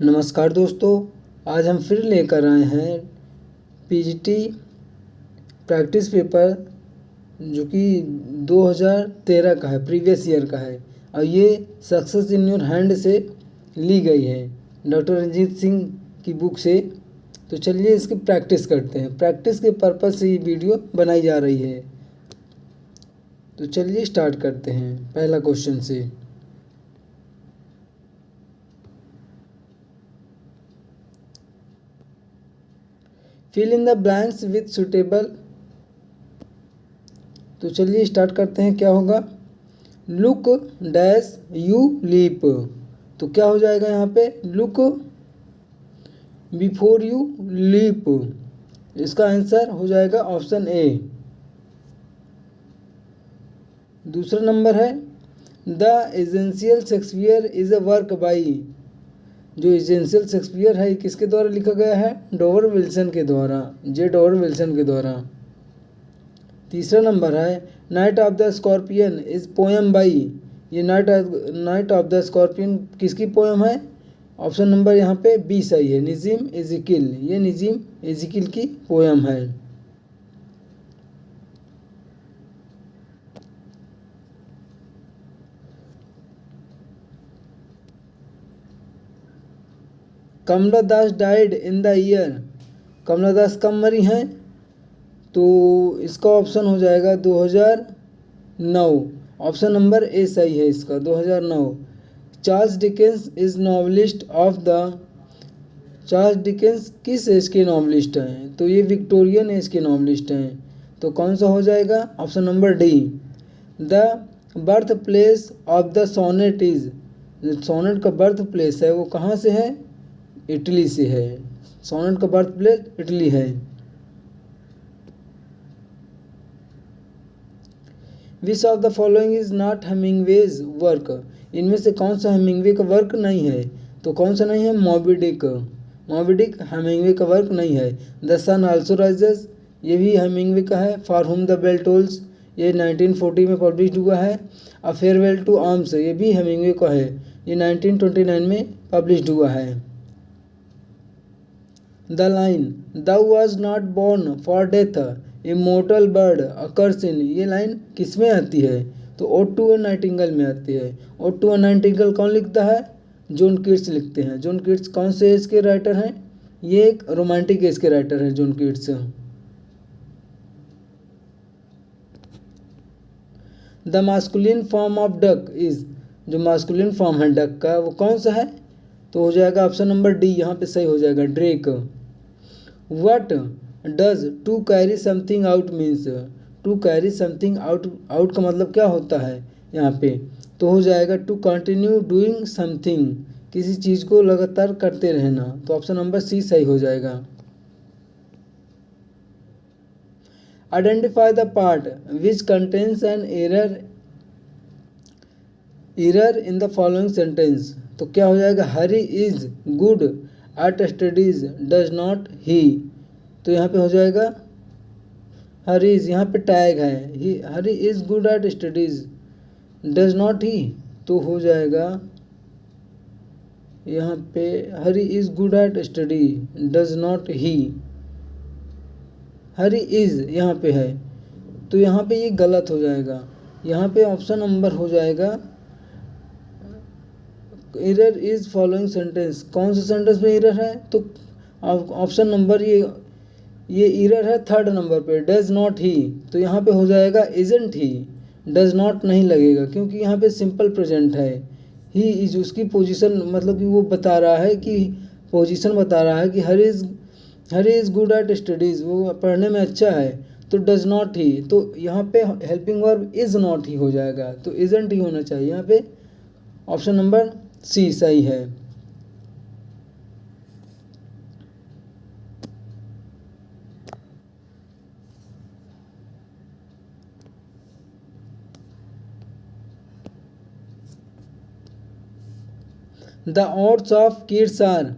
नमस्कार दोस्तों, आज हम फिर लेकर आए हैं पीजीटी प्रैक्टिस पेपर जो कि 2013 का है, प्रीवियस ईयर का है। और ये सक्सेस इन योर हैंड से ली गई है डॉक्टर रंजीत सिंह की बुक से। तो चलिए इसकी प्रैक्टिस करते हैं। प्रैक्टिस के पर्पज़ से ये वीडियो बनाई जा रही है। तो चलिए स्टार्ट करते हैं पहला क्वेश्चन से। Fill in the blanks with suitable. तो चलिए स्टार्ट करते हैं। क्या होगा? Look dash you leap. तो क्या हो जाएगा यहाँ पे? Look before you leap. इसका आंसर हो जाएगा ऑप्शन ए। दूसरा नंबर है the essential Shakespeare is a work by. जो एसेंशियल शेक्सपियर है किसके द्वारा लिखा गया है? डोवर विल्सन के द्वारा, जे डोवर विल्सन के द्वारा। तीसरा नंबर है night of the scorpion is poem by. ये नाइट ऑफ द स्कॉर्पियन किसकी पोएम है? ऑप्शन नंबर यहाँ पे बी सही है, नजीम एजिकिल। ये नजीम एजिकिल की पोएम है। कमला दास डाइड इन द ईयर। कमला दास कब मरी हैं? तो इसका ऑप्शन हो जाएगा 2009। ऑप्शन नंबर ए सही है इसका, 2009। Charles Dickens is novelist of the. Charles Dickens किस एज के नॉवलिस्ट हैं? तो ये विक्टोरियन एज के नॉवलिस्ट हैं। तो कौन सा हो जाएगा? Option number D. The birth place of the sonnet is. Sonnet का बर्थ प्लेस है वो कहाँ से है? इटली से है। सोनेट का बर्थ प्लेस इटली है। Which of the following is not Hemingway's work. इनमें से कौन सा हेमिंगवे का वर्क नहीं है? तो कौन सा नहीं है? मॉबी डिक। मॉबी डिक हेमिंगवे का वर्क नहीं है। द सन आल्सो राइजेस ये भी हेमिंगवे का है। For whom the bell tolls ये 1940 में पब्लिश हुआ है। अ फेयरवेल टू आर्म्स ये भी हेमिंगवे का है, ये 1929 में पब्लिश हुआ है। The line the was not born for death immortal bird occurs in, ये लाइन किस में आती है? तो ओड टू अ नाइटिंगेल में आती है। ओड टू अ नाइटिंगेल कौन लिखता है? जॉन कीट्स लिखते हैं। जॉन कीट्स कौन से एज के राइटर हैं? ये एक रोमांटिक एज के राइटर हैं John Keats. The masculine form of duck is. जो मास्कुलिन फॉर्म है डक का वो कौन सा है? तो हो जाएगा ऑप्शन नंबर डी, यहाँ पे सही हो जाएगा, Drake. What does to carry something out means. To carry something out, out का मतलब क्या होता है यहाँ पे? तो हो जाएगा टू कंटिन्यू डूइंग समथिंग, किसी चीज़ को लगातार करते रहना। तो ऑप्शन नंबर सी सही हो जाएगा। Identify the part which contains an error in the following sentence. तो क्या हो जाएगा? Hari is good at studies does not he. तो यहाँ पे हो जाएगा हरी इज, यहाँ पे टैग है he. Hari is good at studies does not he. तो हो जाएगा यहाँ पे Hari is good at study does not he. Hari इज यहाँ पे है तो यहाँ पे ये गलत हो जाएगा। यहाँ पे ऑप्शन नंबर हो जाएगा एरर इज फॉलोइंग सेंटेंस। कौन से सेंटेंस में एरर है? तो ऑप्शन नंबर ये एरर है थर्ड नंबर पे, डज नॉट ही। तो यहाँ पे हो जाएगा इजंट ही। डज नॉट नहीं लगेगा क्योंकि यहाँ पे सिंपल प्रेजेंट है। ही इज उसकी पोजीशन, मतलब कि वो बता रहा है कि पोजीशन बता रहा है कि हर इज़ गुड एट स्टडीज़, वो पढ़ने में अच्छा है। तो डज नॉट ही, तो यहाँ पे हेल्पिंग वर्ब इज़ नॉट ही हो जाएगा। तो इजंट ही होना चाहिए यहाँ पे। ऑप्शन नंबर सी सही है। The odes of Keats are.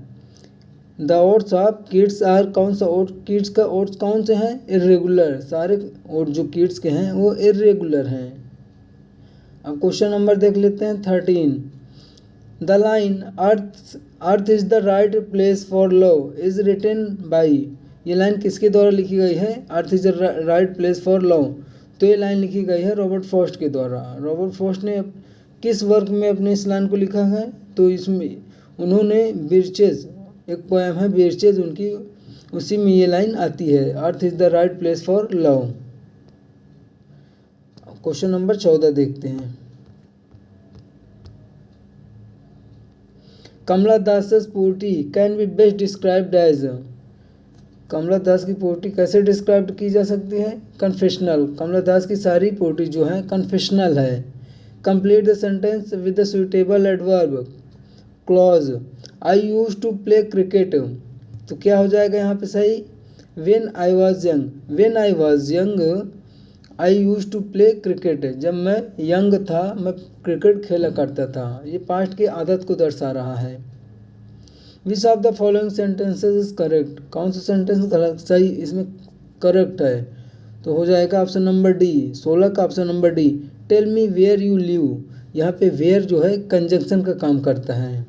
The odes of Keats are कौन सा ओट? किड्स का ओट्स कौन से हैं? इर्रेगुलर। सारे ओट जो किड्स के हैं वो इर्रेगुलर हैं। अब क्वेश्चन नंबर देख लेते हैं 13। The line earth is the right place for love is written by, ये लाइन किसके द्वारा लिखी गई है? Earth is the right place for love, तो ये लाइन लिखी गई है रॉबर्ट फ्रॉस्ट के द्वारा। रॉबर्ट फ्रॉस्ट ने किस वर्क में अपने इस लाइन को लिखा है? तो इसमें उन्होंने बिरचेज, एक पोएम है बिरचेज उनकी, उसी में ये लाइन आती है, earth is the right place for love. Question number 14 देखते हैं। Kamala Das poetry can be best described as, Kamala Das की पोएट्री कैसे डिस्क्राइब की जा सकती है? कन्फेशनल। कमला दास की सारी पोएट्री जो है कन्फेशनल है। Complete the sentence with the suitable adverb clause. I use to play cricket, तो क्या हो जाएगा यहाँ पे सही? When I was young, when I was young I use to play cricket, जब मैं यंग था मैं क्रिकेट खेला करता था। ये पास्ट की आदत को दर्शा रहा है। Which of the following sentences is correct, कौन सा सेंटेंस गलत सही इसमें करेक्ट है? तो हो जाएगा ऑप्शन नंबर डी, 16 का option number D. Tell me where you live, यहाँ पे वेयर जो है कंजंक्शन का काम करता है।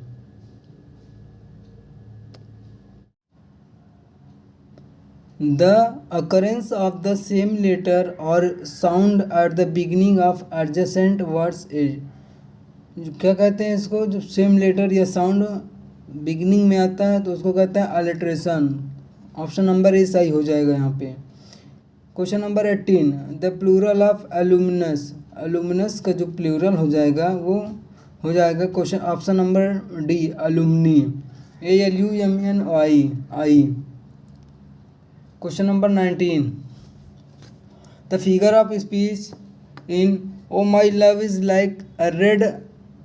The occurrence of the same letter or sound at the beginning of adjacent words is, क्या कहते हैं इसको? जब सेम लेटर या साउंड बिगिनिंग में आता है तो उसको कहते हैं अलिट्रेशन। ऑप्शन नंबर ए सही हो जाएगा यहाँ पे। Question number 18, the plural of alumnus, alumnus का जो प्लूरल हो जाएगा वो हो जाएगा question option number D, alumni, ALUMNI। Question number 19, the figure of speech in O my love is like a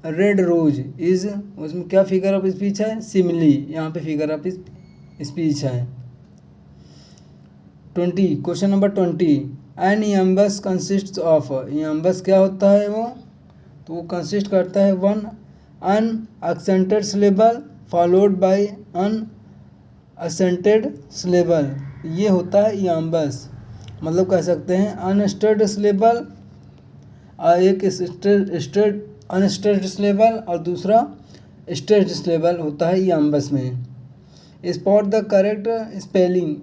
red rose is, उसमें क्या फिगर ऑफ स्पीच है? सिमिली, यहाँ पे फिगर ऑफ स्पीच है। 20, question number 20, an iambus consist of, iambus क्या होता है वो? तो वो कंसिस्ट करता है one unaccented syllable followed by unaccented syllable, ये होता है इयम्बस। मतलब कह सकते हैं अनस्टेड सिलेबल, एक स्टेड अनस्टेड सिलेबल और दूसरा स्टेड सिलेबल होता है इयम्बस में। Spot the correct spelling,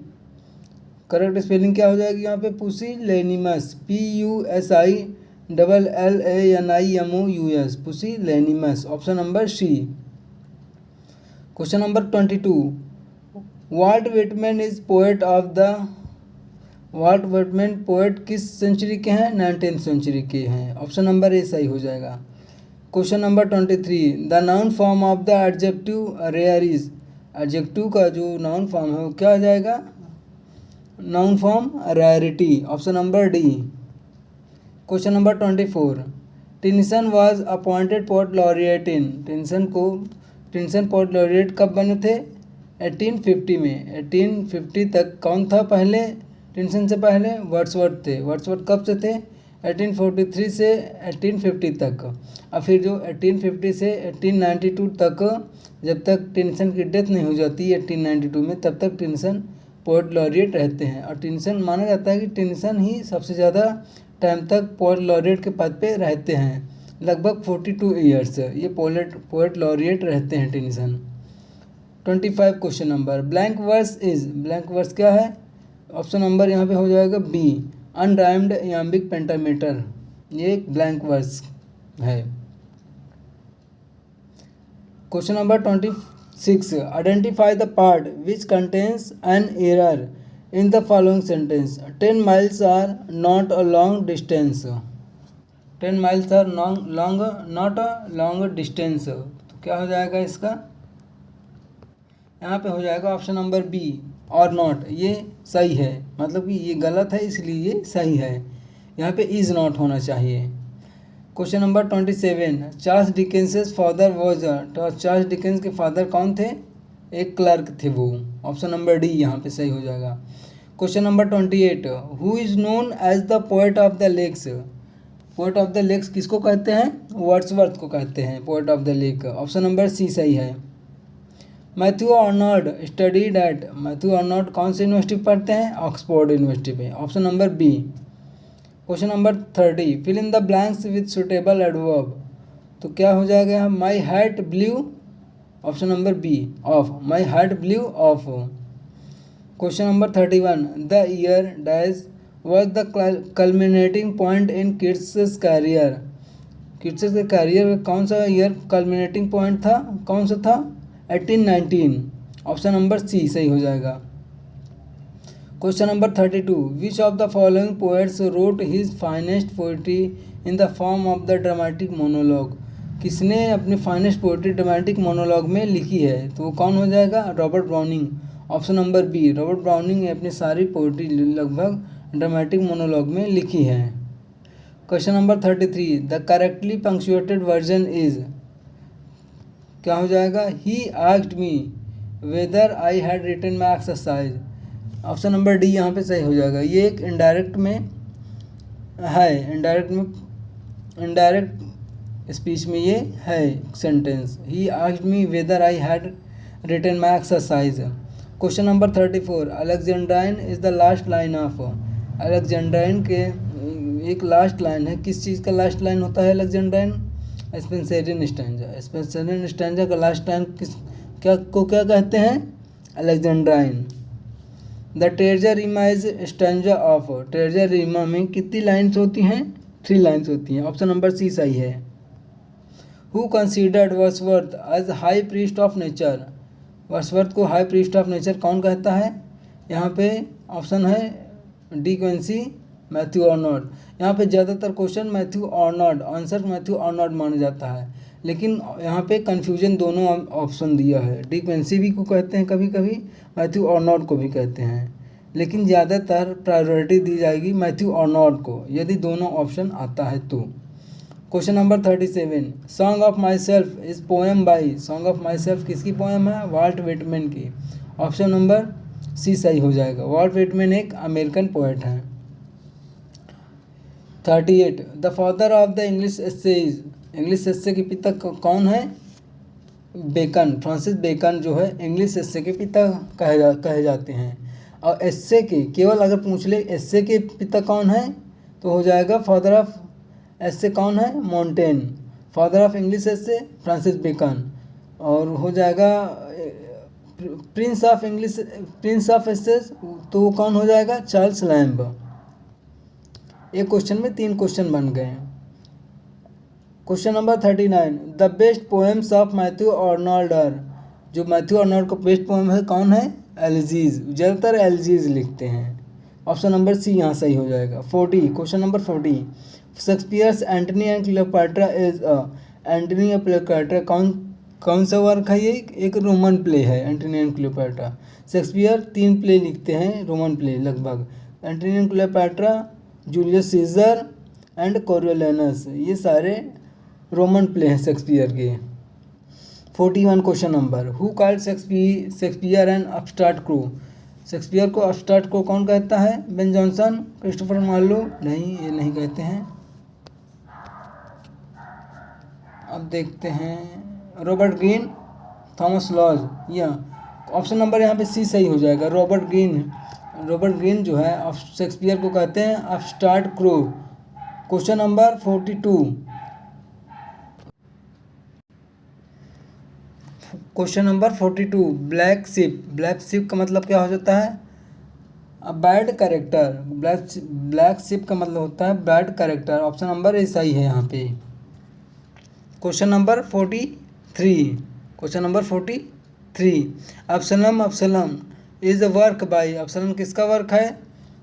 correct spelling क्या हो जाएगी यहाँ पे? Pusillanimous, PUSILLANIMOUS, pusillanimous, option number C. Question number 22, Walt Whitman is poet of the, Walt Whitman poet किस सेंचुरी के हैं? 19th सेंचुरी के हैं, ऑप्शन नंबर ए सही हो जाएगा। Question number 23, the noun form of the adjective rear is, adjective का जो नाउन फॉर्म है वो क्या हो जाएगा? Noun form rarity, option number D. Question number 24, Tennyson was appointed poet laureate in, Tennyson poet laureate कब बने थे? 1850 में। 1850 तक कौन था पहले? टेनिसन से पहले वर्ड्सवर्थ थे। वर्ड्सवर्थ कब से थे? 1843 से 1850 तक। और फिर जो 1850 से 1892 तक, जब तक टेनिसन की डेथ नहीं हो जाती 1892 में, तब तक टेनिसन पोएट लॉरिएट रहते हैं। और टेनिसन माना जाता है कि टेनिसन ही सबसे ज़्यादा टाइम तक पोएट लॉरिएट के पद पे रहते हैं, लगभग 42 ईयर्स ये पोएट लॉरिएट रहते हैं Tennyson. 25 question number, blank verse is, blank verse क्या है? ऑप्शन नंबर यहाँ पे हो जाएगा बी, अनराइम्ड इयाम्बिक पेंटामीटर, ये एक ब्लैंक वर्स है। Question number 26, identify the part which contains an error in the following sentence. 10 miles are not a long distance, 10 miles are not a long distance, तो क्या हो जाएगा इसका? यहाँ पे हो जाएगा option number B, are not, ये सही है, मतलब कि ये गलत है इसलिए ये सही है, यहाँ पे इज़ नॉट होना चाहिए। Question number 27, Charles Dickens father was, Charles Dickens के फादर कौन थे? एक क्लर्क थे वो, ऑप्शन नंबर डी यहाँ पे सही हो जाएगा। Question number 28, who is known as the poet of the lakes, poet of the lakes किसको कहते हैं? वर्ड्सवर्थ को कहते हैं poet of the lake, option number C सही है। Matthew Arnold studied at, Matthew Arnold कौन सी यूनिवर्सिटी पढ़ते हैं? ऑक्सफोर्ड यूनिवर्सिटी पे, option number B. Question number 30, fill in the blanks with suitable adverb, तो क्या हो जाएगा यहाँ, my heart blue, option number B of, my heart blue of. Question number 31, the year dash was the culminating point in Keats career. Keats के career का कौन सा year culminating point था, कौन सा था, 1819, ऑप्शन नंबर सी सही हो जाएगा। Question number 32, which of the following poets road his finest poetry in the form of the dramatic monologue. किसने अपनी फाइनेस्ट पोइट्री ड्रामेटिक मोनोलॉग में लिखी है, तो वो कौन हो जाएगा, Robert Browning, option number B. Robert Browning ने अपनी सारी पोइट्री लगभग ड्रामेटिक मोनोलॉग में लिखी है। Question number 33, the correctly punctuated version is, क्या हो जाएगा, he asked me whether I had written my exercise, option number D यहाँ पे सही हो जाएगा। ये एक इनडायरेक्ट में है, इनडायरेक्ट स्पीच में ये है sentence, he asked me whether I had written my exercise. Question number 34, alexandrine is the last line of, alexandrine के एक लास्ट लाइन है, किस चीज़ का लास्ट लाइन होता है alexandrine, Spenserian stanza. Spenserian stanza का लास्ट लाइन क्या कहते हैं, alexandrine. The terza rima is stanza of, terza rima में कितनी लाइन्स होती हैं, 3 लाइन्स होती हैं, ऑप्शन नंबर सी सही है। Who considered Wordsworth as high priest of nature, Wordsworth को हाई प्रीस्ट ऑफ नेचर कौन कहता है, यहाँ पे ऑप्शन है डी क्विंसी, मैथ्यू आर्नोल्ड। यहाँ पे ज़्यादातर question Matthew Arnold, answer Matthew Arnold माना जाता है, लेकिन यहाँ पे कन्फ्यूजन दोनों ऑप्शन दिया है, डी क्विंसी भी को कहते हैं कभी कभी, मैथ्यू आर्नोल्ड को भी कहते हैं, लेकिन ज़्यादातर प्रायोरिटी दी जाएगी मैथ्यू आर्नोल्ड को यदि दोनों ऑप्शन आता है तो। Question number 37, song of myself is poem by, song of myself किसकी पोएम है, वाल्ट विटमैन की, ऑप्शन नंबर सी सही हो जाएगा। वाल्ट विटमैन एक अमेरिकन पोएट हैं। 38, the father of the English essays, English essay के पिता कौन है, बेकन, फ्रांसिस बेकन जो है इंग्लिश एसे के पिता कहे जाते हैं। और एसे के केवल अगर पूछ ले एसे के पिता कौन है तो हो जाएगा फादर ऑफ एसे कौन है, Montaigne. Father of English essay Francis Bacon, और हो जाएगा prince of English, prince of essays तो वो कौन हो जाएगा, चार्ल्स लैम्ब। एक क्वेश्चन में 3 क्वेश्चन बन गए। Question number 39, the best poems of Matthew Arnold are, जो मैथ्यू आर्नोल्ड का बेस्ट पोएम है कौन है, एलिजीज, ज़्यादातर एलिजीज लिखते हैं, ऑप्शन नंबर सी यहाँ सही हो जाएगा। 40, question number 40, Shakespeare's Antony and Cleopatra is a, Antony and Cleopatra कौन सा वर्क है, ये एक रोमन प्ले है Antony and Cleopatra. Shakespeare 3 play लिखते हैं रोमन प्ले लगभग, Antony and Cleopatra, Julius Caesar and Coriolanus, ये सारे रोमन प्ले हैं शेक्सपियर के। 41 question number, who called Shakespeare an upstart crow, Shakespeare को अपस्टार्ट क्रू कौन कहता है, बेन जॉनसन, क्रिस्टोफर मार्लो, नहीं ये नहीं कहते हैं। अब देखते हैं, रॉबर्ट ग्रीन, थॉमस लॉज, या ऑप्शन नंबर यहाँ पे सी सही हो जाएगा। रॉबर्ट ग्रीन जो है शेक्सपियर को कहते हैं upstart crew. Question number 42, question number 42, black sheep का मतलब क्या हो जाता है, a bad character. Black sheep का मतलब होता है bad character, option number A सही है यहाँ पे। Question number 43, question number 43, Absalom is a work by, Absalom किसका वर्क है,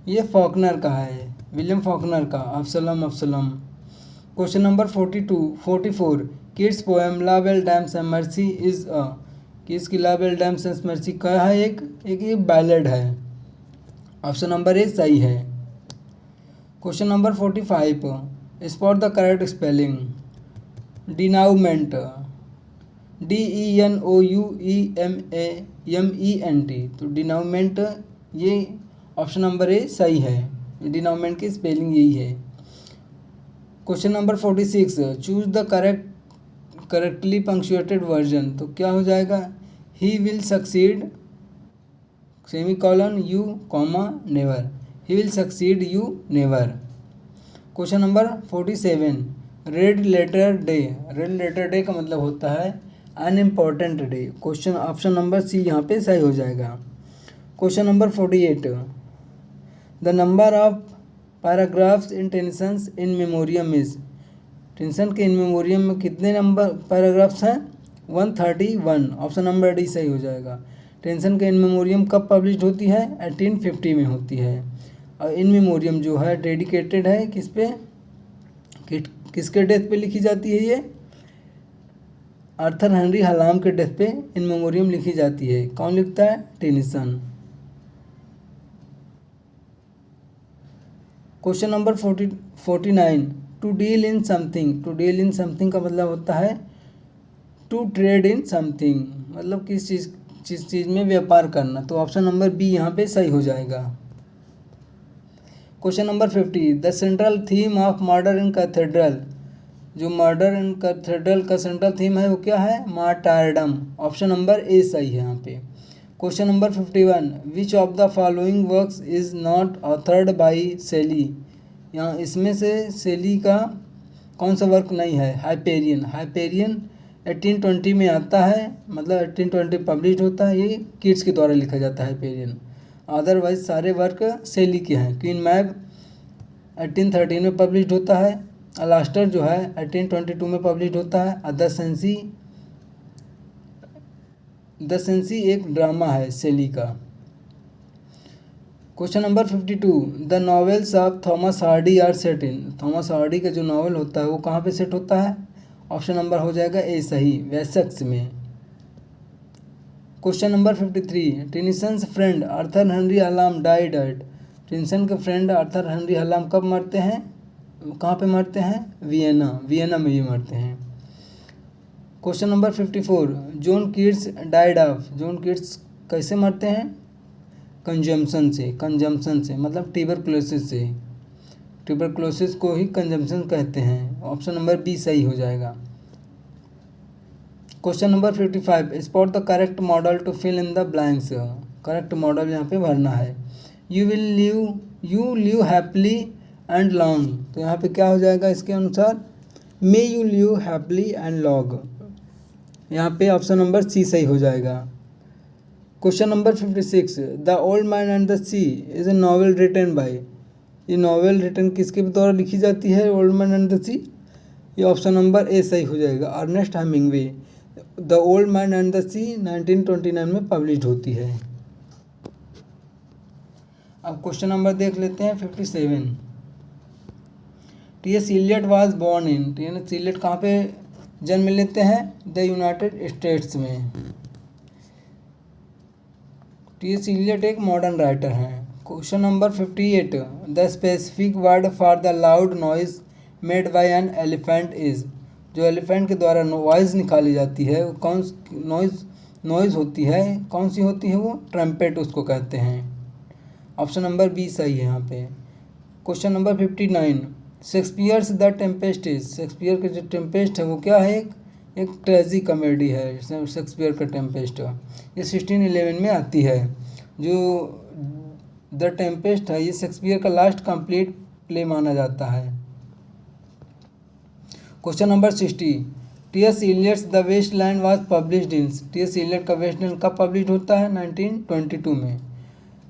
ये फॉकनर का है, विलियम फॉकनर का, Absalom. Question number 44, kids poem love L dams and mercy is a, kids की love L dams and mercy का है एक बैलेड है, ऑप्शन नंबर ए सही है। Question number 45, spot the correct spelling, denouement, DENOUEMENT, तो डिनाउमेंट ये ऑप्शन नंबर ए सही है, डिनाउमेंट की स्पेलिंग यही है। Question number 46, choose the correctly punctuated version, तो क्या हो जाएगा, he will succeed semicolon you comma never, he will succeed you never. Question number 47, red letter day, red letter day का मतलब होता है unimportant day. Question option number C यहाँ पे सही हो जाएगा। Question number 48, the number of paragraphs in Tennyson's In Memoriam is, Tennyson के इन मेमोरियम में कितने नंबर पैराग्राफ्स हैं? 131। ऑप्शन नंबर डी सही हो जाएगा। टेंशन के इन मेमोरियम कब पब्लिश होती है? 1850 में होती है। और इन मेमोरियम जो है डेडिकेटेड है किस पे, किसके डेथ पे लिखी जाती है? ये आर्थर हेनरी हलाम के डेथ पे इन मेमोरियम लिखी जाती है। कौन लिखता है? Tennyson. Question number 49, to deal in something, to deal in something का मतलब होता है टू ट्रेड इन समथिंग, मतलब किस चीज़ में व्यापार करना। तो ऑप्शन नंबर बी यहाँ पे सही हो जाएगा। Question number 50, the central theme of murder in cathedral, जो मर्डर इन कैथेड्रल का सेंट्रल थीम है वो क्या है? मार्टारडम। ऑप्शन नंबर ए सही है यहाँ पे। Question number 51, which of the following works is not authored by Shelley, यहाँ इसमें से शेली का कौन सा वर्क नहीं है? हाइपेरियन, हाइपेरियन 1820 में आता है, मतलब 1820 पब्लिश होता है। ये किड्स के द्वारा लिखा जाता है हाइपेरियन। अदरवाइज सारे वर्क शेली के हैं। क्वीन मैब 1813 में पब्लिश होता है। अलास्टर जो है 1822 में पब्लिश होता है। और द सेंसी एक ड्रामा है शेली का। Question number 52, the novels of Thomas Hardy are set in, Thomas Hardy का जो नॉवल होता है वो कहाँ पे सेट होता है? ऑप्शन नंबर हो जाएगा ए सही, वेसेक्स में। Question number 53, Tennyson's friend Arthur Henry Hallam died at, Tennyson के फ्रेंड आर्थर हेनरी हलाम कब मरते हैं? कहाँ पे मरते हैं? वियना, वियना में ये मरते हैं। Question number 54, John Keats died of, John Keats कैसे मरते हैं? कंजम्पशन से, कंजम्पशन से मतलब ट्यूबरक्लोसिस से, ट्यूबरक्लोसिस को ही कंजम्पशन कहते हैं। ऑप्शन नंबर बी सही हो जाएगा। Question number 55, spot the correct model to fill in the blanks, correct model यहाँ पे भरना है। You live happily and long, तो यहाँ पे क्या हो जाएगा इसके अनुसार? May you live happily and long, यहाँ पे ऑप्शन नंबर सी सही हो जाएगा। Question number 56, the old man and the sea is a novel written by, ये नॉवेल रिटन किसके द्वारा लिखी जाती है? Old man and the sea, ये ऑप्शन नंबर ए सही हो जाएगा, Ernest Hemingway. The old man and the sea 1929 में पब्लिश होती है। अब क्वेश्चन नंबर देख लेते हैं 57, T S. Eliot was born in, T S. Eliot कहाँ पे जन्म लेते हैं? द यूनाइटेड स्टेट्स में। टी.एस. इलियट एक मॉडर्न राइटर हैं। Question number 58, the specific word for the loud noise made by an elephant is, जो एलिफेंट के द्वारा नॉइज़ निकाली जाती है वो कौन नॉइज़ होती है? कौन सी होती है वो? ट्रम्पेट उसको कहते हैं। ऑप्शन नंबर बी सही है यहाँ पे। Question number 59, Shakespeare's the Tempest is, Shakespeare का जो टेम्पेस्ट है वो क्या है? एक ट्रेजी कॉमेडी है शेक्सपियर का टेम्पेस्ट, ये 1611 में आती है। जो द टेम्पेस्ट है ये शेक्सपियर का लास्ट कंप्लीट प्ले माना जाता है। Question number 60, T S. Eliot's the waste land was published in, T S. Eliot का वेस्टलैंड कब पब्लिश होता है? 1922 में।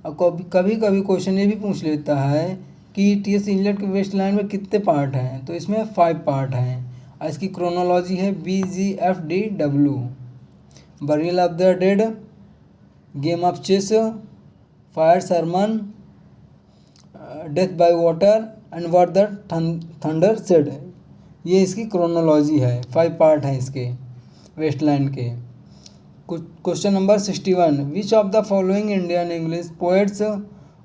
अब कभी कभी क्वेश्चन ये भी पूछ लेता है कि टी.एस. इलियट के वेस्टलैंड में कितने पार्ट हैं? तो इसमें 5 पार्ट हैं। इसकी क्रोनोलॉजी है BGFDW, burial of the dead, game of chess, fire sermon, death by water and what the thunder said, ये इसकी क्रोनोलॉजी है। 5 पार्ट हैं इसके वेस्टलैंड के। Question number 61, which of the following Indian English poets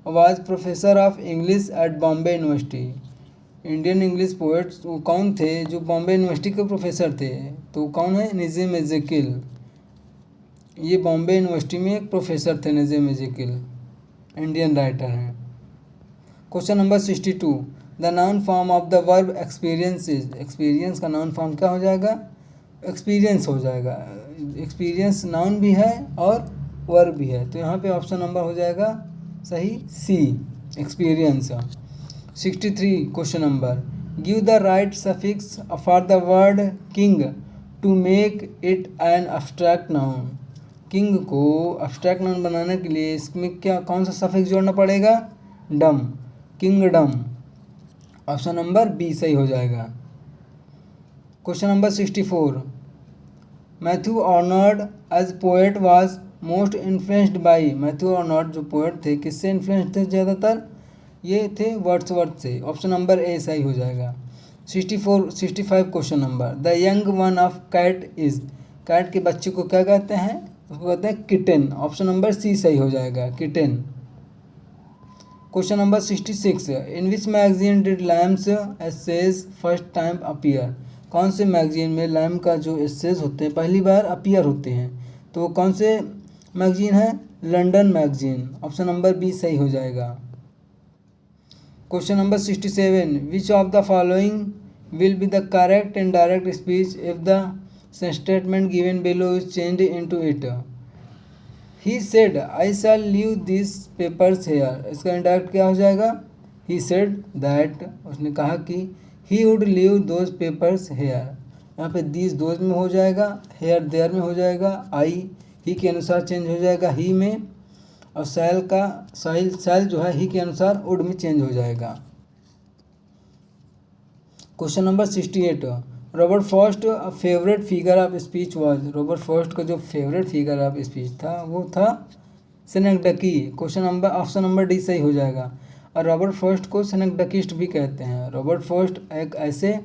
was professor of English at Bombay university, Indian English poets वो कौन थे जो बॉम्बे यूनिवर्सिटी के प्रोफेसर थे? तो कौन है? नजीम एज़ेकिल, ये बॉम्बे यूनिवर्सिटी में एक प्रोफेसर थे नजीम एज़ेकिल, इंडियन राइटर हैं। Question number 62, the noun form of the verb experience is, experience का नाउन फॉर्म क्या हो जाएगा? एक्सपीरियंस हो जाएगा। एक्सपीरियंस नाउन भी है और वर्ब भी है, तो यहाँ पे ऑप्शन नंबर हो जाएगा सही C, experience. 63 question number, give the right suffix for the word king to make it an abstract noun. King को अब्स्ट्रैक्ट नाउन बनाने के लिए इसमें क्या कौन सा सफिक्स जोड़ना पड़ेगा? डम, किंगडम। ऑप्शन नंबर बी सही हो जाएगा। Question number 64, Matthew Arnold as poet was most influenced by. Matthew Arnold जो पोएट थे किससे इन्फ्लुएंस थे ज़्यादातर? ये थे वर्ड्सवर्थ से। ऑप्शन नंबर ए सही हो जाएगा। 65 question number, the young one of cat is. Cat के बच्चे को क्या कहते हैं? उसको कहते हैं किटन। ऑप्शन नंबर सी सही हो जाएगा, kitten. Question number 66, in which magazine did Lamb's essays first time appear. कौन से मैगजीन में लैम का जो एसेज होते हैं पहली बार अपीयर होते हैं? तो कौन से मैगजीन है? London magazine. Option number B सही हो जाएगा। Question number 67, which of the following will be the correct indirect speech if the statement given below is changed into it. He said I shall leave this papers here. इसका indirect क्या हो जाएगा? He said that, उसने कहा कि he would leave those papers here. यहाँ पे this those में हो जाएगा, हेयर देयर में हो जाएगा, आई ही के अनुसार चेंज हो जाएगा ही में, और सैल जो है ही के अनुसार वुड में चेंज हो जाएगा। Question number 68, Robert Frost favourite figure of speech was. Robert Frost का जो फेवरेट फिगर ऑफ स्पीच था वो था synecdoche. Question number option number D सही हो जाएगा। और रॉबर्ट फर्स्ट को सेनेक्डकिस्ट भी कहते हैं। रॉबर्ट फर्स्ट एक ऐसे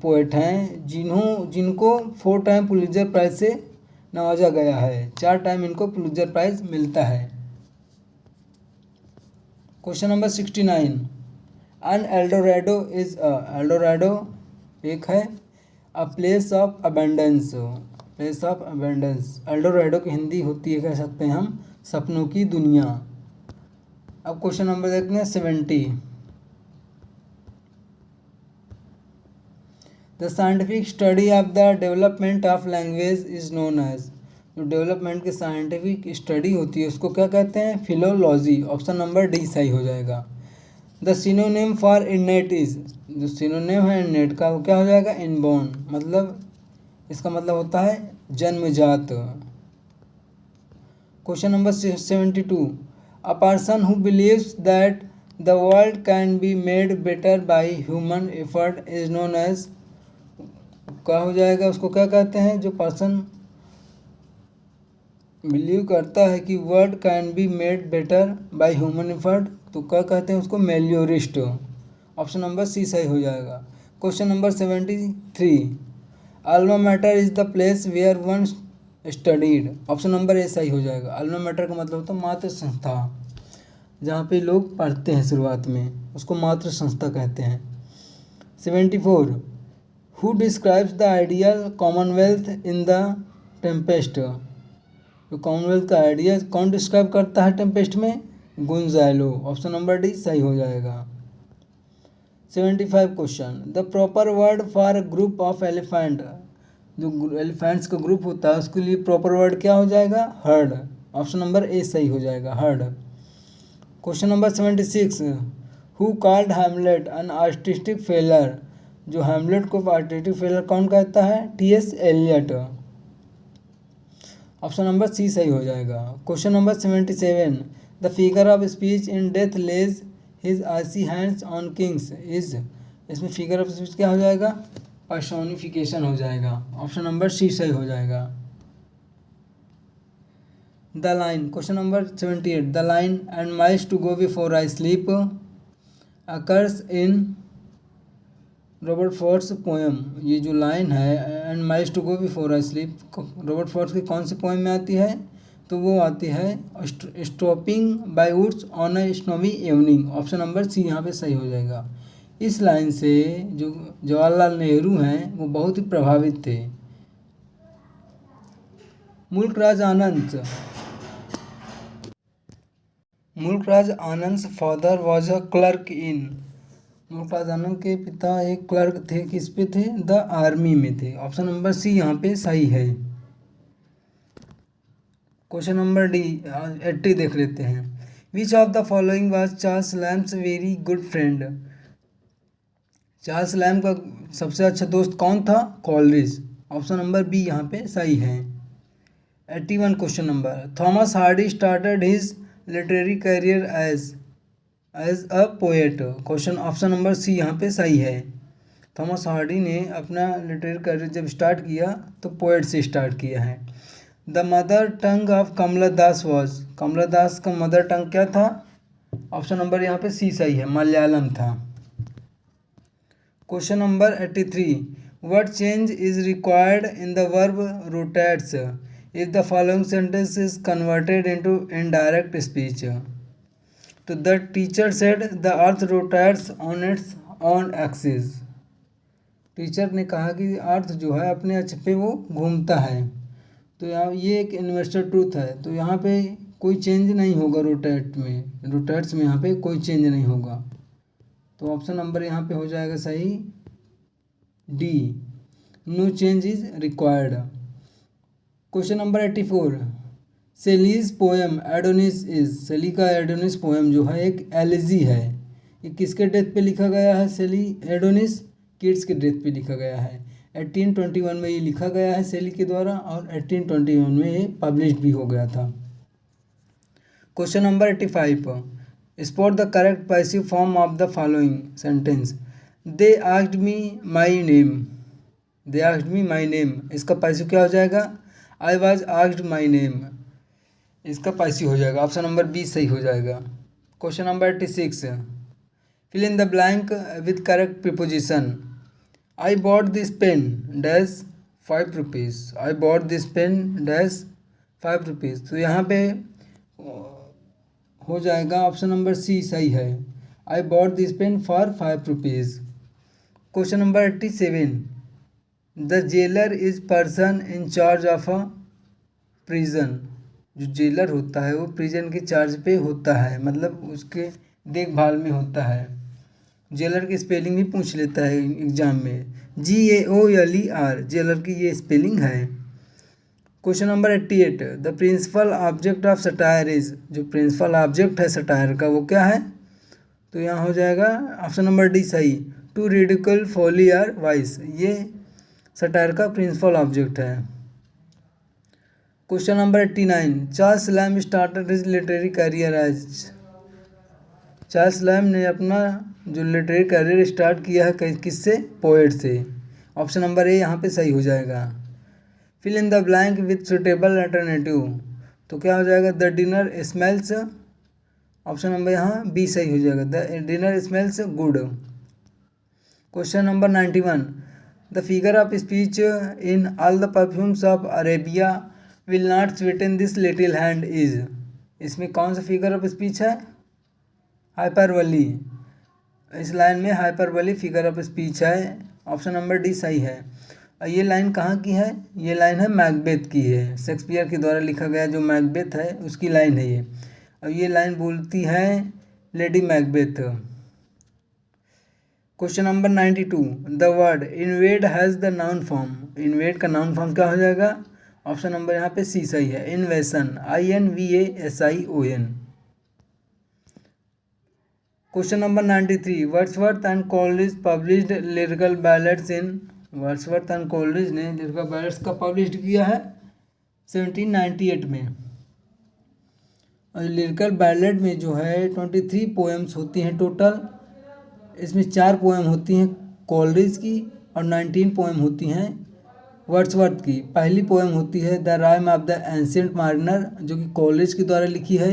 पोएट हैं जिनको 4 टाइम पुलित्जर प्राइज से नवाजा गया है। 4 टाइम इनको पुलित्जर प्राइज मिलता है। Question number 69, an Eldorado is Eldorado एक है a place of abundance. Place of abundance Eldorado की हिंदी होती है, कह सकते हैं हम, सपनों की दुनिया। अब क्वेश्चन नंबर देखते हैं 70, the scientific study of the development of language is known as. जो डेवलपमेंट की साइंटिफिक स्टडी होती है उसको क्या कहते हैं? फिलोलॉजी। ऑप्शन नंबर डी सही हो जाएगा। The synonym for innate is. जो सिनोनिम है इननेट का वो क्या हो जाएगा? इनबॉर्न। मतलब इसका मतलब होता है जन्मजात। Question number 72, a person who believes that the world can be made better by human effort is known as. क्या हो जाएगा? उसको क्या कहते हैं? जो पर्सन बिलीव करता है कि world can be made better by human effort, तो क्या कहते हैं उसको? मेलियोरिस्ट। ऑप्शन नंबर सी सही हो जाएगा। Question number 73, alma mater is the place where one studied. Option number A सही हो जाएगा। अल्मा मैटर का मतलब होता है मातृ संस्था, जहाँ पे लोग पढ़ते हैं शुरुआत में, उसको मातृ संस्था कहते हैं। 74, who describes the ideal Commonwealth in the Tempest. तो कॉमनवेल्थ का आइडिया कौन डिस्क्राइब करता है टेम्पेस्ट में? गुंजाइलो। ऑप्शन नंबर डी सही हो जाएगा। 75 question, the proper word for group of elephant. जो एलिफेंट्स का ग्रुप होता है उसके लिए प्रॉपर वर्ड क्या हो जाएगा? हर्ड। ऑप्शन नंबर ए सही हो जाएगा, herd. Question number 76, who called Hamlet an artistic failure. जो हैमलेट को आर्टिस्टिक फेलर कौन कहता है? T S. Eliot. Option number C सही हो जाएगा। Question number 77, the figure of speech in death lays his icy hands on kings is. इसमें figure of speech क्या हो जाएगा? पर्सोनिफिकेशन हो जाएगा। ऑप्शन नंबर सी सही हो जाएगा। The line, question number 78, the line and miles to go before I sleep occurs in Robert Frost's poem. ये जो लाइन है and miles to go before I sleep Robert Frost's की कौन सी poem में आती है? तो वो आती है stopping by woods on a snowy evening. Option number C यहाँ पे सही हो जाएगा। इस लाइन से जो जवाहरलाल नेहरू हैं वो बहुत ही प्रभावित थे। मुल्कराज आनंद फादर वॉज अ क्लर्क इन। मुल्कराज आनंद के पिता एक क्लर्क थे, किस पे थे? द आर्मी में थे। ऑप्शन नंबर सी यहाँ पे सही है। क्वेश्चन नंबर डी 80 देख लेते हैं, which of the following was Charles Lamb's very good friend. Charles Lamb का सबसे अच्छा दोस्त कौन था? कॉलरिज। ऑप्शन नंबर बी यहाँ पे सही है। 81 question number, Thomas Hardy started his literary career as a poet. Question option number C यहाँ पे सही है। थॉमस हार्डी ने अपना लिटरेरी करियर जब स्टार्ट किया तो पोएट से स्टार्ट किया है। The mother tongue of Kamala Das was, Kamala Das का मदर टंग क्या था? ऑप्शन नंबर यहाँ पे सी सही है, मलयालम था। Question number 83, what change is required in the verb rotates if the following sentence is converted into indirect speech? तो the teacher said the earth rotates on its on axis. Teacher ने कहा कि अर्थ जो है अपने अक्ष पे वो घूमता है। तो यहाँ ये एक यूनिवर्सल ट्रूथ है, तो यहाँ पे कोई चेंज नहीं होगा रोटेट्स में यहाँ पे कोई चेंज नहीं होगा। तो ऑप्शन नंबर यहाँ पे हो जाएगा सही, D, no change is required. Question number 84, Shelley's poem Adonais is, Shelley का एडोनिस पोएम जो है एक एलिजी है। ये किसके डेथ पे लिखा गया है? सेली एडोनिस किड्स के डेथ पे लिखा गया है। 1821 में ये लिखा गया है सेली के द्वारा और 1821 में ये पब्लिश भी हो गया था। Question number 85, spot the correct passive form of the following sentence. They asked me my name, they asked me my name, इसका पैसिव क्या हो जाएगा? I was asked my name, इसका पैसिव हो जाएगा। ऑप्शन नंबर बी सही हो जाएगा। Question number 86, fill in the blank with correct preposition. I bought this pen dash 5 rupees, I bought this pen dash 5 rupees. तो यहाँ पे हो जाएगा ऑप्शन नंबर सी सही है, I bought this pen for 5 rupees. Question number 87, the jailer is person in charge of a prison. जो jailer होता है वो प्रिजन के चार्ज पे होता है, मतलब उसके देखभाल में होता है। जेलर की स्पेलिंग भी पूछ लेता है एग्जाम में, GAOLER, जेलर की ये स्पेलिंग है। Question number 88, the principal object of satire is, जो प्रिंसिपल ऑब्जेक्ट है सटायर का वो क्या है? तो यहाँ हो जाएगा ऑप्शन नंबर डी सही, टू रिडिकल फॉली और वाइस, ये सटायर का प्रिंसिपल ऑब्जेक्ट है। Question number 89, Charles Lamb started his literary career as, Charles Lamb ने अपना जो लिटरेरी करियर स्टार्ट किया है किससे? पोएट से। ऑप्शन नंबर ए यहाँ पे सही हो जाएगा। Fill in the blank with suitable alternative, तो क्या हो जाएगा? The dinner smells, option number यहाँ बी सही हो जाएगा, the dinner smells good. Question number 91, the figure of speech in all the perfumes of Arabia will not sweeten this little hand is, इसमें कौन सा फिगर ऑफ स्पीच है? Hyperbole, इस लाइन में हाइपरबली फिगर ऑफ स्पीच है। Option number D सही है। ये लाइन कहाँ की है? ये लाइन है मैकबेथ की है, शेक्सपियर के द्वारा लिखा गया जो मैकबेथ है उसकी लाइन है ये। अब ये लाइन बोलती है lady Macbeth. Question number 92, the word invade has the noun form, invade का नाउन फॉर्म क्या हो जाएगा? ऑप्शन नंबर यहाँ पे सी सही है, इन्वेशन, INVASION। Question number 93, Wordsworth and Coleridge published lyrical ballads in, Wordsworth and Coleridge ने लिरिकल बैलेट्स का पब्लिश किया है 1798 में। और लिरिकल बैलेट में जो है 23 पोएम्स होती हैं टोटल, इसमें 4 पोएम होती हैं कोलरिज की और 19 पोएम होती हैं वर्ड्सवर्थ की। पहली पोएम होती है the rhyme of the ancient Marner जो कि कोलरिज के द्वारा लिखी है,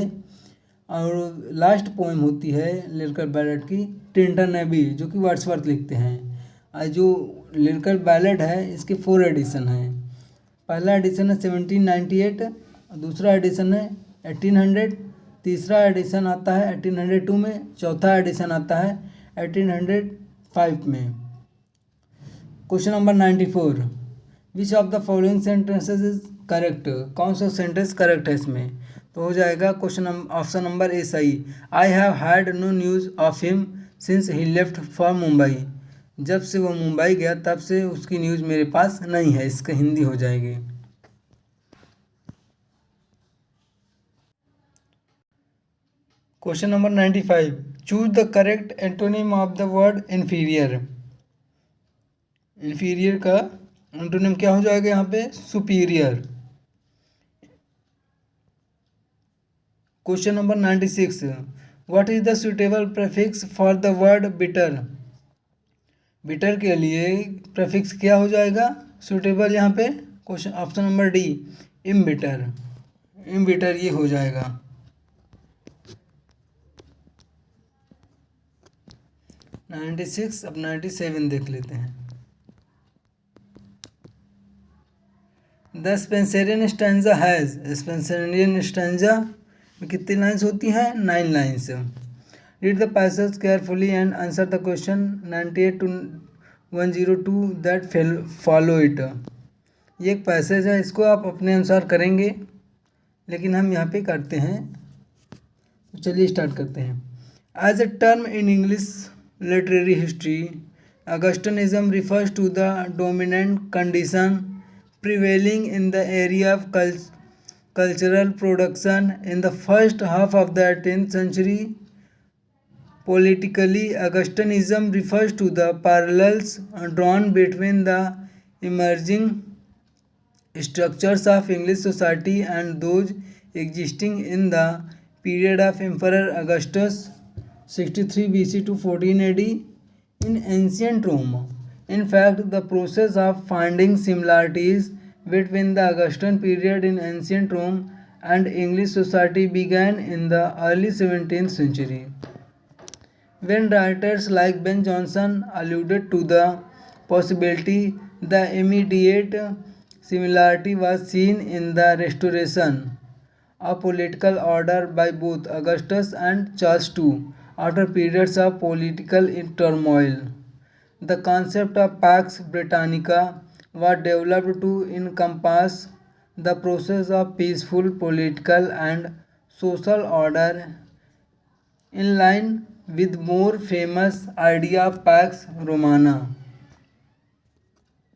और लास्ट पोएम होती है लिरिकल बैलेट की टिंटन एबी जो कि वर्ड्सवर्थ लिखते हैं। जो लिरिकल बैलेट है इसके 4 एडिशन हैं। पहला एडिशन है 1798, दूसरा एडिशन है 1800, तीसरा एडिशन आता है 1802 में, चौथा एडिशन आता है 1805 में। Question number 94, which of the following sentences is correct, कौन सा सेंटेंस करेक्ट है इसमें? तो हो जाएगा क्वेश्चन ऑप्शन नंबर ए सही, I have had no news of him since he left for Mumbai, जब से वो मुंबई गया तब से उसकी न्यूज़ मेरे पास नहीं है, इसका हिंदी हो जाएगी। Question number 95, choose the correct antonym of the word inferior, inferior का एंटोनिम क्या हो जाएगा यहाँ पे? Superior. Question number 96, what is the suitable prefix for the word bitter? Bitter के लिए प्रेफिक्स क्या हो जाएगा सुटेबल यहाँ पे? Question option number D, embitter. Embitter ये हो जाएगा। 96, अब 97 देख लेते हैं। The Spenserian stanza has, Spenserian stanza में कितनी लाइन्स होती हैं? 9 lines. Read the passage carefully and answer the question 98 to 102 that follow it. ये एक पैसेज है, इसको आप अपने अनुसार करेंगे, लेकिन हम यहाँ पे करते हैं। तो चलिए स्टार्ट करते हैं। As a term in English literary history, Augustanism refers to the dominant condition prevailing in the area of cultural production in the first half of the 18th century. Politically, Augustinism refers to the parallels drawn between the emerging structures of English society and those existing in the period of Emperor Augustus 63 BC to 14 AD in ancient Rome. In fact, the process of finding similarities between the Augustan period in ancient Rome and English society began in the early 17th century, when writers like Ben Jonson alluded to the possibility the immediate similarity was seen in the restoration of political order by both Augustus and Charles II after periods of political turmoil. The concept of Pax Britannica was developed to encompass the process of peaceful political and social order, in line with more famous idea of Pax Romana.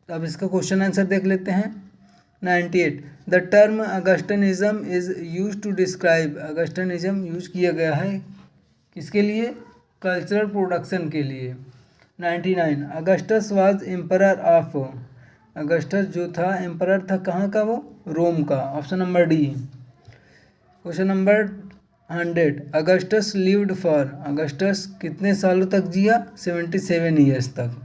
अब इसका question answer देख लेते हैं। 98, the term Augustanism is use to describe, Augustanism use किया गया है किसके लिए? कल्चरल प्रोडक्शन के लिए। 99, Augustus was emperor of, Augustus जो था एम्परर था कहाँ का? वो रोम का। Option number D. Question number 100, Augustus lived for, Augustus कितने सालों तक जिया? 77 ईयर्स तक।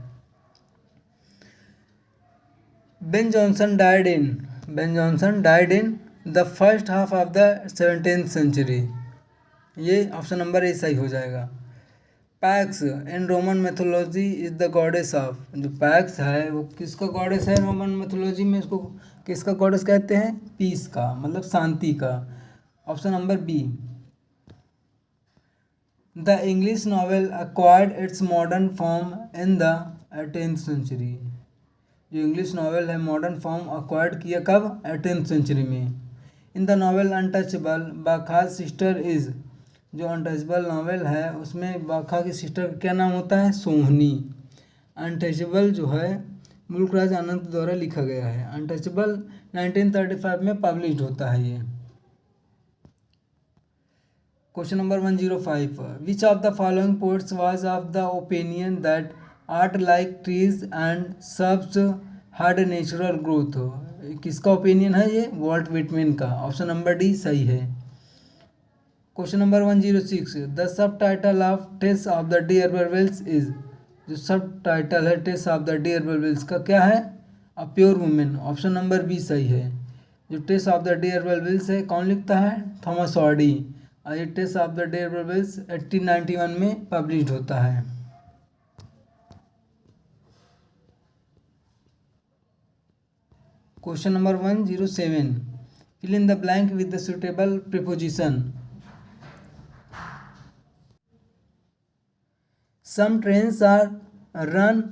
Ben Jonson died in, Ben Jonson died in the first half of the 17th century. ये ऑप्शन नंबर ए सही हो जाएगा। Pax in Roman mythology is the goddess of, जो पैक्स है वो किसका गॉडेस है रोमन मैथोलॉजी में? इसको किसका गॉडेस कहते हैं? पीस का, मतलब शांति का। Option number B. The English novel acquired its modern form in the 18th century, जो इंग्लिश नॉवेल है मॉडर्न फॉर्म अक्वायर्ड किया कब? 18th सेंचुरी में। In the novel untouchable Bakha's sister is, जो अनटचेबल नॉवेल है उसमें बाखा की सिस्टर का क्या नाम होता है? सोहनी। अनटचेबल जो है मुल्कराज आनंद द्वारा लिखा गया है। अनटचेबल 1935 में पब्लिश्ड होता है ये। Question number 105, which of the following poets was of the opinion that art like trees and shrubs had natural growth? किसका ओपिनियन है ये? वॉल्ट विटमैन का। ऑप्शन नंबर डी सही है। Question number 106, the sub title of Tess of the D'Urbervilles is, जो sub title है टेस of the डियरबरवेल्स का क्या है? A pure woman. Option number B सही है। जो टेस ऑफ द डियरबरवेल्स है कौन लिखता है? Thomas Hardy. और ये टेस ऑफ द डियरबरवेल्स 1891 में पब्लिश्ड होता है। Question number 107, fill in the blank with the suitable preposition. Some trains are run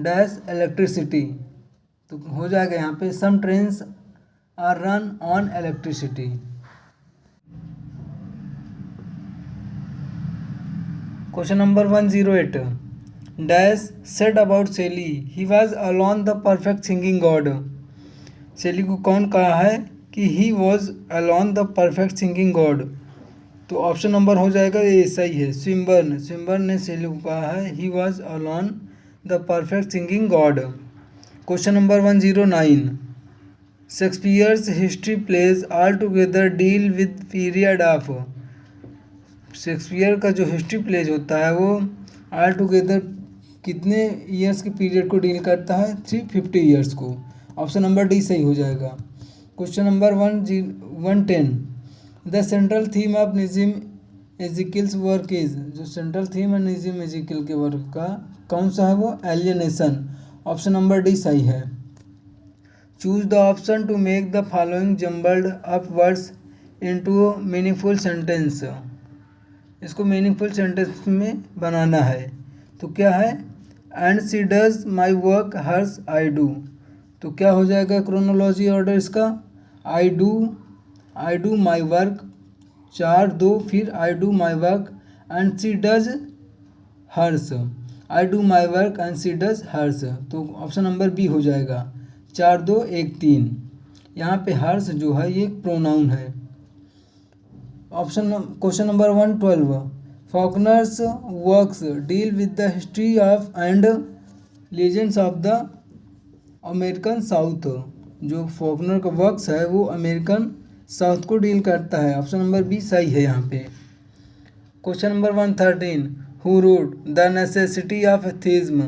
dash electricity, तो हो जाएगा यहाँ पे some trains are run on electricity. Question number 108, dash said about Shelley he was alone the perfect singing god. Shelley को कौन कहा है कि he was alone the perfect singing god? तो ऑप्शन नंबर हो जाएगा ये सही है, स्विमबर्न। स्विमबर्न ने सेली को कहा है he was alone the perfect singing god. Question number 109, Shakespeare's history plays all together deal with period of. Shakespeare का जो हिस्ट्री प्लेज होता है वो ऑल टुगेदर कितने ईयर्स के पीरियड को डील करता है? 350 ईयर्स को। ऑप्शन नंबर डी सही हो जाएगा। Question number 110, the central theme of Nissim Ezekiel's work is. जो सेंट्रल थीम है निज़िम एजिकल के वर्क का कौन सा है? वो एलियनेशन। ऑप्शन नंबर डी सही है। Choose the option to make the following jumbled up words into meaningful sentence. इसको मीनिंगफुल सेंटेंस में बनाना है। तो क्या है? And she does my work hers I do. तो क्या हो जाएगा क्रोनोलॉजी ऑर्डर इसका? आई डू माई वर्क 4 2, फिर I do my work and she does hers. I do my work and she does hers. तो ऑप्शन नंबर बी हो जाएगा। 4 2 1 3। यहाँ पे हर्स जो है ये प्रोनाउन है। Question number 112, Faulkner's works deal with the history of and legends of the American south. जो फॉकनर का वर्क्स है वो अमेरिकन साउथ को डील करता है। ऑप्शन नंबर बी सही है यहाँ पे। Question number 113, who wrote the necessity of atheism.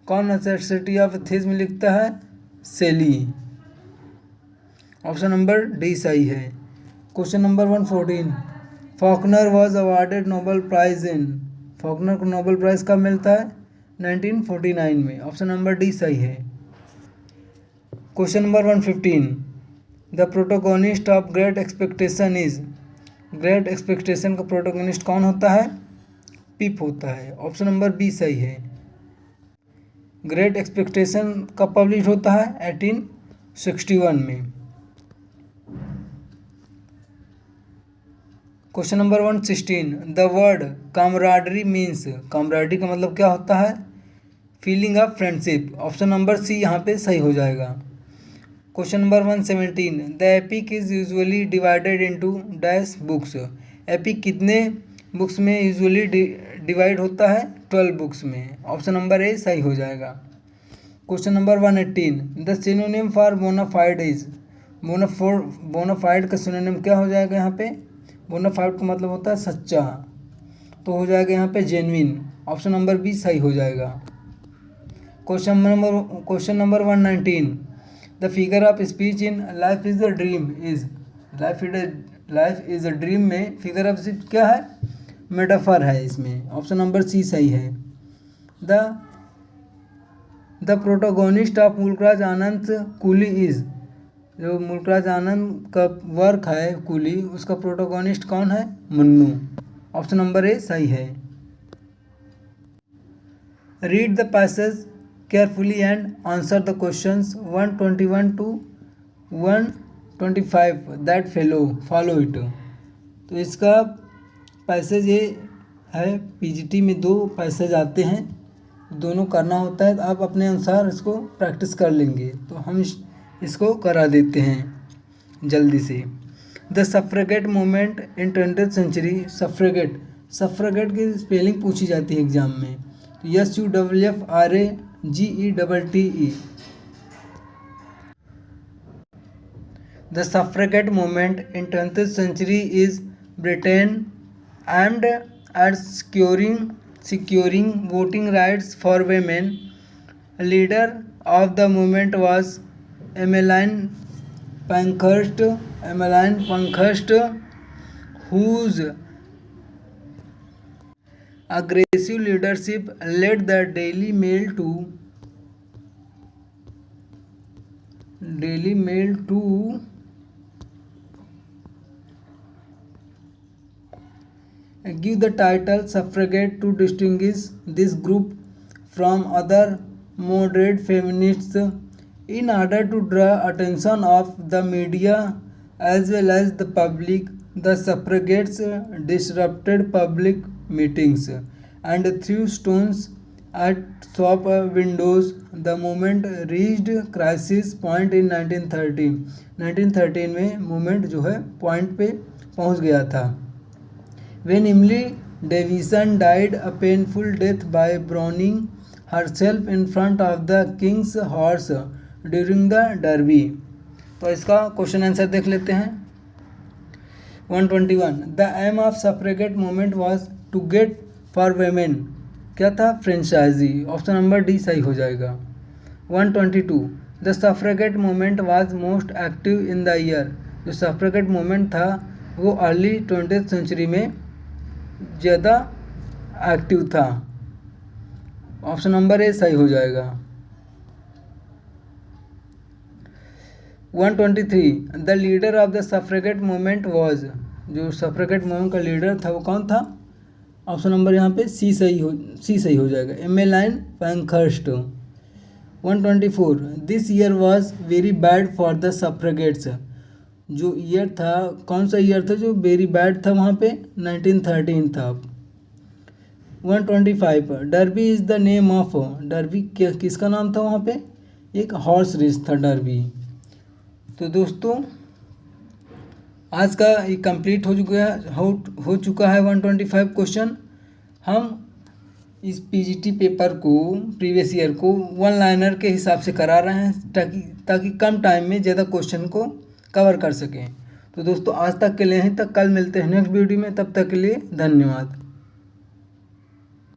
कौन नेसेसिटी ऑफ एथिज्म लिखता है? सेली। ऑप्शन नंबर डी सही है। Question number 114, Faulkner was awarded Nobel prize in. Faulkner को नोबेल प्राइज़ कब मिलता है? 1949 में। ऑप्शन नंबर डी सही है। Question number 115, the protagonist of great expectation is. Great expectation का प्रोटोगोनिस्ट कौन होता है? पिप होता है। ऑप्शन नंबर बी सही है। ग्रेट एक्सपेक्टेशन कब पब्लिश होता है? 1861 में। Question number 116, the word camaraderie means. Camaraderie का मतलब क्या होता है? Feeling of friendship. Option number C यहाँ पे सही हो जाएगा। Question number 117, the epic is usually divided into dash books. Epic कितने बुक्स में यूजुअली डिवाइड होता है? 12 बुक्स में। ऑप्शन नंबर ए सही हो जाएगा। Question number 118, the synonym for bona fide is. Bona fide का सिनोनिम क्या हो जाएगा यहाँ पे? बोनाफाइड का मतलब होता है सच्चा। तो हो जाएगा यहाँ पे जेन्युइन। ऑप्शन नंबर बी सही हो जाएगा। Question number 119, the figure of speech in life is a dream is. Life is a dream में फिगर ऑफ स्पीच क्या है? मेटाफर है इसमें। ऑप्शन नंबर सी सही है। The protagonist of Mulk Raj Anand Coolie is. जो मुल्कराज आनंद का वर्क है कुली, उसका प्रोटोगोनिस्ट कौन है? मुन्नू। ऑप्शन नंबर ए सही है। Read the passage carefully and answer the questions 121 to 125 that follow it. तो इसका पैसेज ये है, पीजीटी में 2 पैसेज आते हैं, दोनों करना होता है। तो आप अपने अनुसार इसको प्रैक्टिस कर लेंगे। तो हम इसको करा देते हैं जल्दी से। The suffragette movement in 20th century. Suffragette की स्पेलिंग पूछी जाती है एग्जाम में। तो SUFFRAGETTE। The suffragette movement in 20th century is Britain aimed at securing voting rights for women. A leader of the movement was Emmeline Pankhurst, whose aggressive leadership led the Daily Mail to give the title suffragette to distinguish this group from other moderate feminists. In order to draw attention of the media as well as the public, the suffragettes disrupted public meetings and threw stones at shop windows. The movement reached crisis point in 1913. 1913 में movement जो है point पे पहुंच गया था। When Emily Davison died a painful death by drowning herself in front of the king's horse during the derby। तो इसका question answer देख लेते हैं। 121 the aim of suffragette movement was to get for women, क्या था? Franchise. Option number D सही हो जाएगा। 122 the suffragette movement was most active in the year, जो सफ्रेगेट मूवमेंट था वो अर्ली 20th सेंचुरी में ज़्यादा एक्टिव था। ऑप्शन नंबर ए सही हो जाएगा। 123 the leader of the suffragette movement was, जो सफ्रेगेट मूवमेंट का लीडर था वो कौन था? ऑप्शन नंबर यहाँ पे सी सही हो जाएगा, Emmeline Pankhurst. 124 this year was very bad for the suffragettes, जो ईयर था कौन सा ईयर था जो वेरी बैड था वहाँ पे? 1913 था। 125 derby is the name of, derby किसका नाम था वहाँ पे? एक हॉर्स रेस था डर्बी। तो दोस्तों आज का ये कंप्लीट हो चुका है 125 क्वेश्चन। हम इस पीजीटी पेपर को प्रीवियस ईयर को वन लाइनर के हिसाब से करा रहे हैं ताकि कम टाइम में ज़्यादा क्वेश्चन को कवर कर सकें। तो दोस्तों आज तक के लिए यहीं तक, कल मिलते हैं नेक्स्ट वीडियो में, तब तक के लिए धन्यवाद।